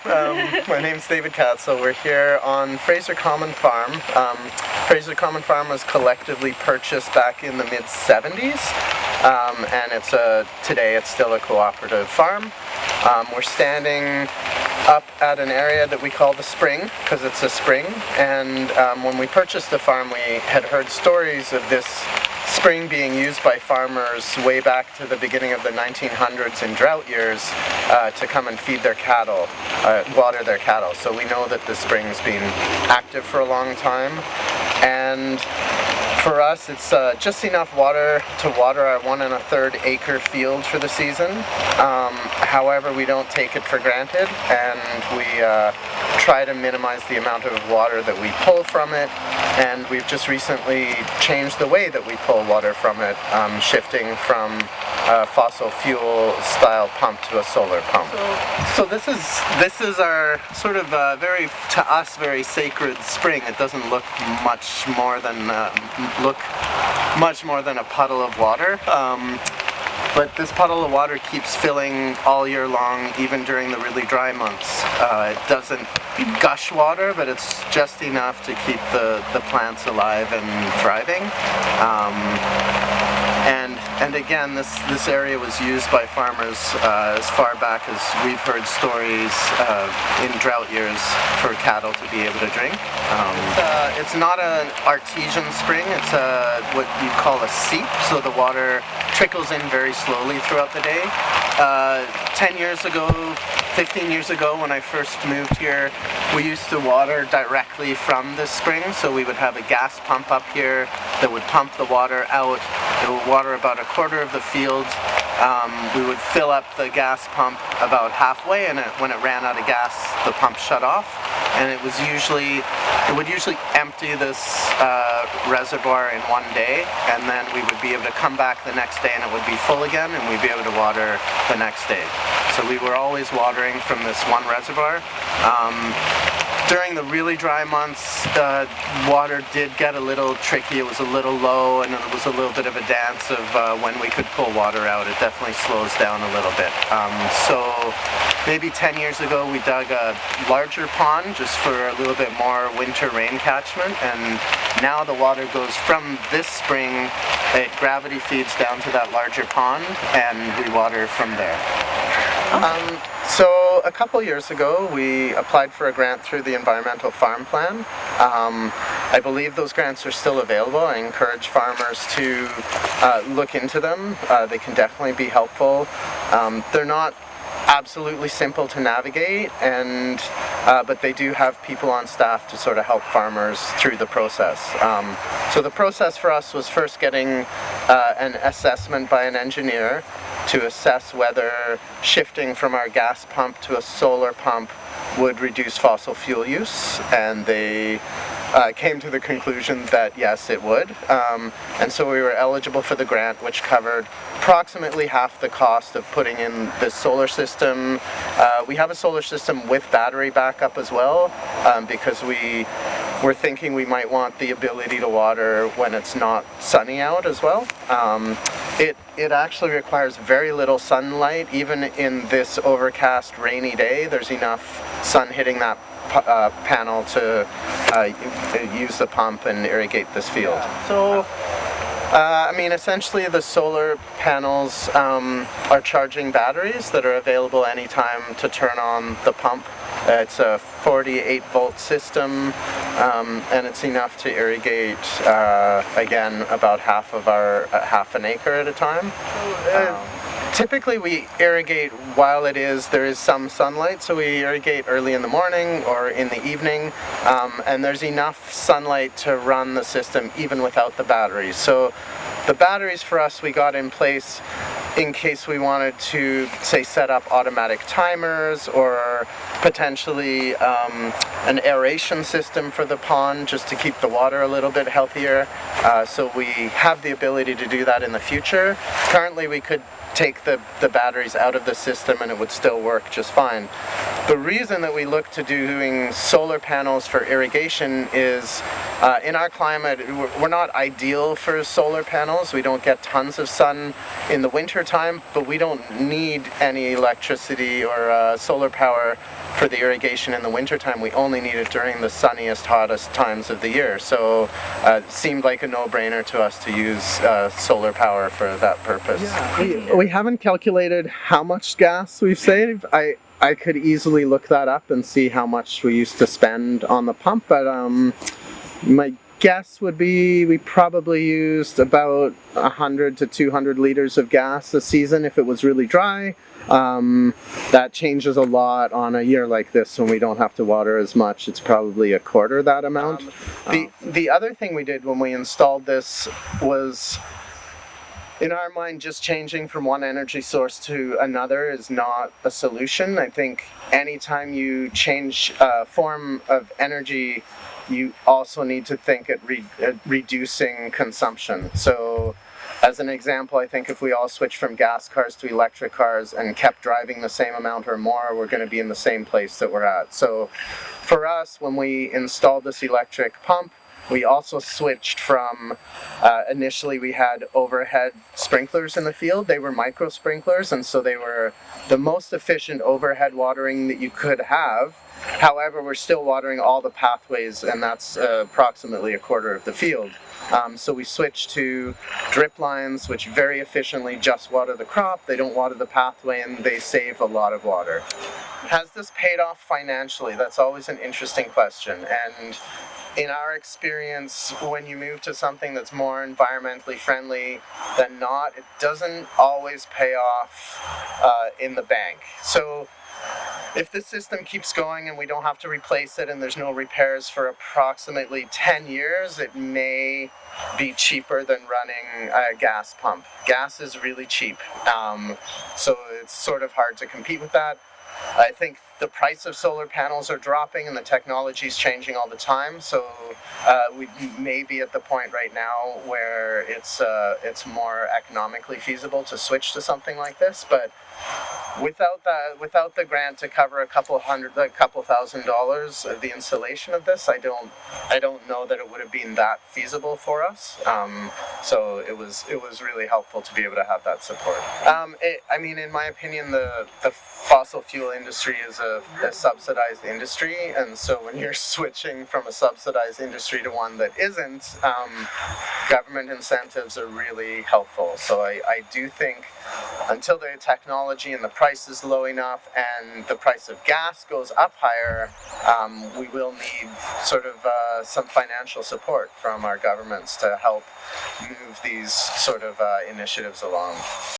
My name's David Catzel. We're here on Fraser Common Farm. Fraser Common Farm was collectively purchased back in the mid-70s, and today it's still a cooperative farm. We're standing up at an area that we call the spring, because it's a spring, and when we purchased the farm we had heard stories of this spring being used by farmers way back to the beginning of the 1900s in drought years to come and feed their cattle, water their cattle. So we know that the spring's been active for a long time, and for us it's just enough water to water our 1 1/3 acre field for the season. However, we don't take it for granted, and we try to minimize the amount of water that we pull from it, and we've just recently changed the way that we pull water from it, shifting from a fossil fuel style pump to a solar pump. So this is our sort of to us very sacred spring. It doesn't look much more than a puddle of water. But this puddle of water keeps filling all year long, even during the really dry months. It doesn't gush water, but it's just enough to keep the plants alive and thriving. And again, this area was used by farmers as far back as we've heard stories in drought years for cattle to be able to drink. It's not an artesian spring, it's what you call a seep, so the water trickles in very slowly throughout the day. 10 years ago, 15 years ago when I first moved here, we used to water directly from the spring, so we would have a gas pump up here that would pump the water out. It would water about a quarter of the field. We would fill up the gas pump about halfway, and when it ran out of gas, the pump shut off, and it would usually empty this reservoir in one day, and then we would be able to come back the next day and it would be full again, and we'd be able to water the next day. So we were always watering from this one reservoir. During the really dry months, water did get a little tricky. It was a little low, and it was a little bit of a dance of when we could pull water out. It definitely slows down a little bit. So maybe 10 years ago we dug a larger pond just for a little bit more winter rain catchment, and now the water goes from this spring, it gravity feeds down to that larger pond, and we water from there. So a couple years ago we applied for a grant through the Environmental Farm Plan. I believe those grants are still available. I encourage farmers to look into them. They can definitely be helpful. They're not absolutely simple to navigate, but they do have people on staff to sort of help farmers through the process. So the process for us was first getting an assessment by an engineer to assess whether shifting from our gas pump to a solar pump would reduce fossil fuel use, and they came to the conclusion that yes, it would. And so we were eligible for the grant, which covered approximately half the cost of putting in this solar system. We have a solar system with battery backup as well, because we were thinking we might want the ability to water when it's not sunny out as well. It actually requires very little sunlight. Even in this overcast, rainy day, there's enough sun hitting that panel to use the pump and irrigate this field. So, I mean, essentially the solar panels are charging batteries that are available anytime to turn on the pump. It's a 48 volt system, and it's enough to irrigate, again, about half an acre at a time. Typically we irrigate while there is some sunlight, so we irrigate early in the morning or in the evening, and there's enough sunlight to run the system even without the batteries. So the batteries for us we got in place in case we wanted to, say, set up automatic timers or potentially an aeration system for the pond just to keep the water a little bit healthier. So we have the ability to do that in the future. Currently we could take the batteries out of the system and it would still work just fine. The reason that we look to doing solar panels for irrigation is In our climate, we're not ideal for solar panels. We don't get tons of sun in the winter time, but we don't need any electricity or solar power for the irrigation in the winter time. We only need it during the sunniest, hottest times of the year. So it seemed like a no-brainer to us to use solar power for that purpose. Yeah, we haven't calculated how much gas we've saved. I could easily look that up and see how much we used to spend on the pump, but my guess would be we probably used about 100 to 200 liters of gas a season if it was really dry. That changes a lot on a year like this when we don't have to water as much. It's probably a quarter that amount. The other thing we did when we installed this was, in our mind, just changing from one energy source to another is not a solution. I think anytime you change form of energy, you also need to think at reducing consumption. So as an example, I think if we all switch from gas cars to electric cars and kept driving the same amount or more, we're going to be in the same place that we're at. So for us, when we installed this electric pump, we also switched from, initially we had overhead sprinklers in the field. They were micro sprinklers, and so they were the most efficient overhead watering that you could have. However, we're still watering all the pathways, and that's approximately a quarter of the field. So we switched to drip lines, which very efficiently just water the crop. They don't water the pathway, and they save a lot of water. Has this paid off financially? That's always an interesting question. And in our experience, when you move to something that's more environmentally friendly than not, it doesn't always pay off in the bank. So if the system keeps going and we don't have to replace it and there's no repairs for approximately 10 years, it may be cheaper than running a gas pump. Gas is really cheap, so it's sort of hard to compete with that. I think the price of solar panels are dropping and the technology is changing all the time, so we may be at the point right now where it's more economically feasible to switch to something like this. But without the grant to cover a couple $1,000 of the installation of this, I don't know that it would have been that feasible for us. So it was really helpful to be able to have that support. I mean, in my opinion, the fossil fuel industry is a subsidized industry, and so when you're switching from a subsidized industry to one that isn't, government incentives are really helpful. So I do think until the technology and the price is low enough and the price of gas goes up higher, we will need sort of some financial support from our governments to help move these sort of initiatives along.